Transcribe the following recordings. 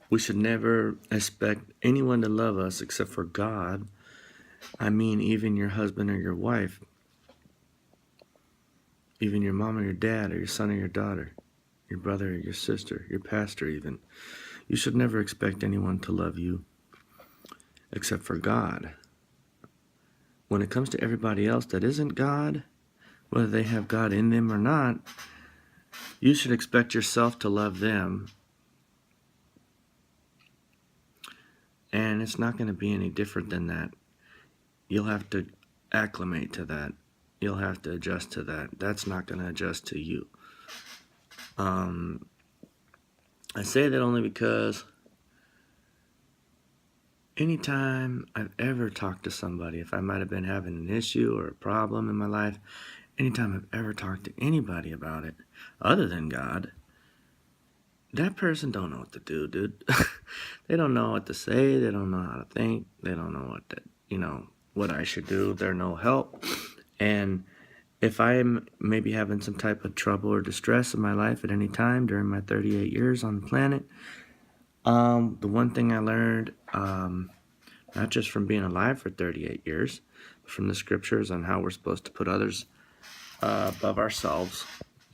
We should never expect anyone to love us except for God. I mean, even your husband or your wife, even your mom or your dad, or your son or your daughter, your brother or your sister, your pastor even. You should never expect anyone to love you except for God. When it comes to everybody else that isn't God, whether they have God in them or not, you should expect yourself to love them. And it's not going to be any different than that. You'll have to acclimate to that. You'll have to adjust to that. That's not going to adjust to you. I say that only because anytime I've ever talked to somebody, if I might have been having an issue or a problem in my life, anytime I've ever talked to anybody about it, other than God, that person don't know what to do, dude. They don't know what to say. They don't know how to think. They don't know what I should do. They're no help. And if I'm maybe having some type of trouble or distress in my life at any time during my 38 years on the planet, the one thing I learned, not just from being alive for 38 years, but from the scriptures on how we're supposed to put others above ourselves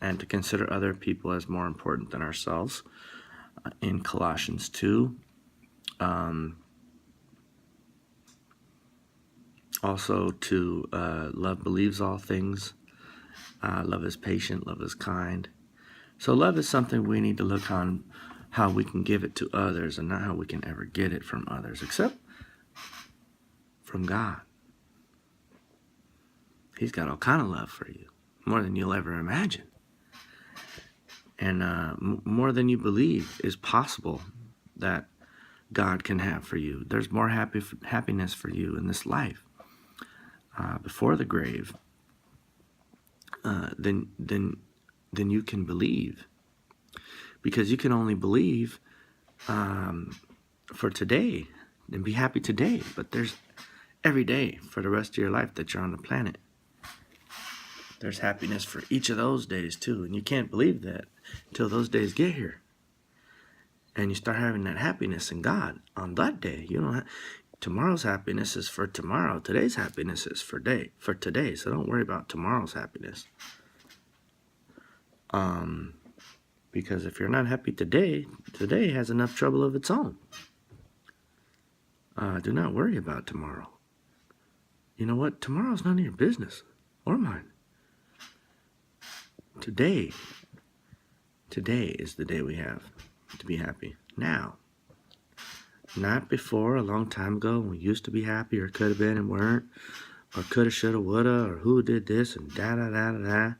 and to consider other people as more important than ourselves. In Colossians 2, also to love believes all things. Love is patient, love is kind. So love is something we need to look on how we can give it to others and not how we can ever get it from others, except from God. He's got all kind of love for you, more than you'll ever imagine. And more than you believe is possible that God can have for you. There's more happiness for you in this life before the grave than you can believe. Because you can only believe for today and be happy today. But there's every day for the rest of your life that you're on the planet. There's happiness for each of those days too. And you can't believe that until those days get here. And you start having that happiness in God on that day. You don't tomorrow's happiness is for tomorrow. Today's happiness is for today. So don't worry about tomorrow's happiness. Because if you're not happy today has enough trouble of its own. Do not worry about tomorrow. You know what? Tomorrow's none of your business or mine. Today is the day we have to be happy. Now. Not before, a long time ago, when we used to be happy or could have been and weren't, or coulda, shoulda, woulda, or who did this and da-da-da-da-da.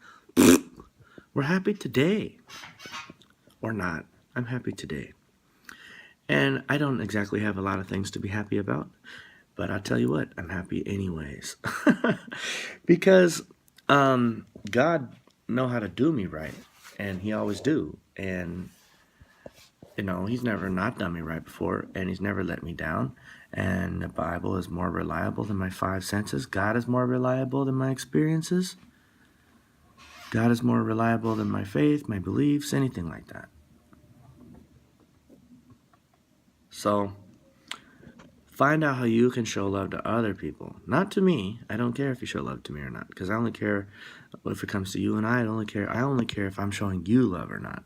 We're happy today. Or not. I'm happy today. And I don't exactly have a lot of things to be happy about, but I'll tell you what, I'm happy anyways. Because God know how to do me right, and he always do. And he's never not done me right before, and he's never let me down. And the Bible is more reliable than my 5 senses. God is more reliable than my experiences. God is more reliable than my faith, my beliefs, anything like that. So, find out how you can show love to other people. Not to me. I don't care if you show love to me or not, because I only care if it comes to you and I only care if I'm showing you love or not.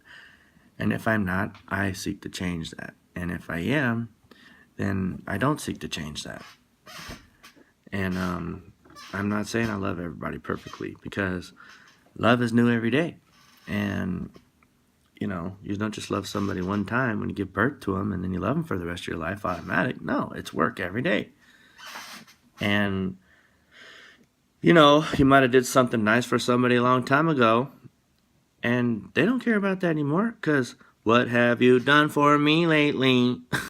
And if I'm not, I seek to change that. And if I am, then I don't seek to change that. And I'm not saying I love everybody perfectly, because love is new every day. And, you don't just love somebody one time when you give birth to them and then you love them for the rest of your life automatic. No, it's work every day. And, you might have did something nice for somebody a long time ago, and they don't care about that anymore, because what have you done for me lately?